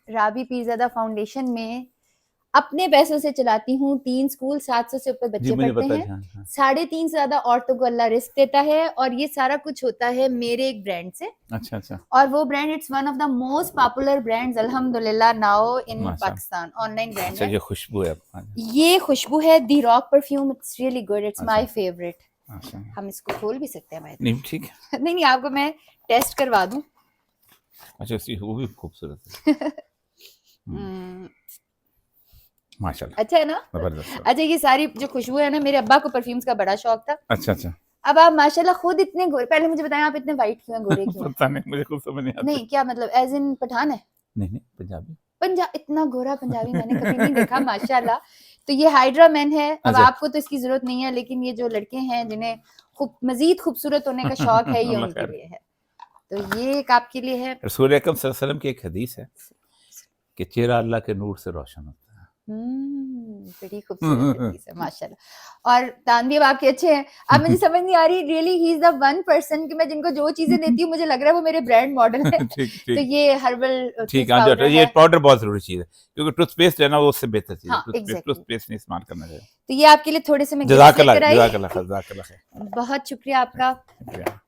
राबी Pirzada foundation में अपने पैसों से चलाती हूँ। 3 स्कूल, 700 से ऊपर जी बच्चे मुझे पढ़ते पता हैं। है, हाँ हाँ। 3.5 से ज्यादा औरतों को अल्लाह रिस्क देता है, और ये सारा कुछ होता है मेरे एक ब्रांड से। अच्छा अच्छा, और वो brand it's one of the most popular brands अल्हम्दुलिल्लाह नाउ इन माशा, पाकिस्तान। ऑनलाइन ब्रांड अच्छा है। ये खुशबू है, हाँ, ये खुशबू है the rock perfume. It's really good, it's अच्छा माय फेवरेट। अच्छा, हम इसको खोल भी सकते हैं भाई। नहीं ठीक है, नहीं नहीं, आपको मैं टेस्ट करवा दूं। अच्छा इसकी वो भी खूबसूरत है, माशाल्लाह, अच्छा है ना। जबरदस्त। अच्छा, ये सारी जो खुशबू है ना, मेरे अब्बा को परफ्यूम्स का बड़ा शौक था। अच्छा अच्छा, अब आप माशाल्लाह खुद इतने गोरे, पहले मुझे बताएं आप इतने वाइट क्यों हैं, गोरे क्यों हैं? पता नहीं, मुझे खुद समझ नहीं आते। नहीं, क्या मतलब एज इन पठान है? नहीं नहीं, पंजाबी। पंजाब? इतना गोरा पंजाबी मैंने कभी नहीं देखा माशाल्लाह। तो ये हाइड्रा मैन है। अब अच्छा, आपको तो इसकी जरूरत नहीं है, लेकिन ये जो लड़के हैं जिन्हें खूब मजीद खूबसूरत होने का शौक है, ये अल्लाह उनके खैर। लिए है। तो ये एक आपके लिए है। रसूल अकरम सल्लल्लाहु अलैहि वसल्लम की एक हदीस है कि चेहरा अल्लाह के नूर से रोशन होता बड़ी खूबसूरत हदीस है माशाल्लाह। और तानवी अब आपके अच्छे हैं। अब मुझे समझ नहीं आ रही, really he is the one person कि मैं जिनको जो चीजें देती हूँ मुझे लग रहा है वो मेरे ब्रांड मॉडल है। है। ठीक तो ठीक ये हर्बल ठीक, टूथ हाँ जो पाउडर ये है। पाउडर बहुत जरूरी चीज है, क्योंकि टूथपेस्ट है ना वो उससे बेहतर चीज है, हाँ एग्जैक्टली। टूथपेस्ट नहीं इस्तेमाल करना चाहिए। तो ये आपके लिए थोड़े से मैं गिफ्ट जज़ाकल्लाह लेकर आई। जज़ाकल्लाह खैर, जज़ाकल्लाह खैर। बहुत शुक्रिया आपका। शुक्रिया।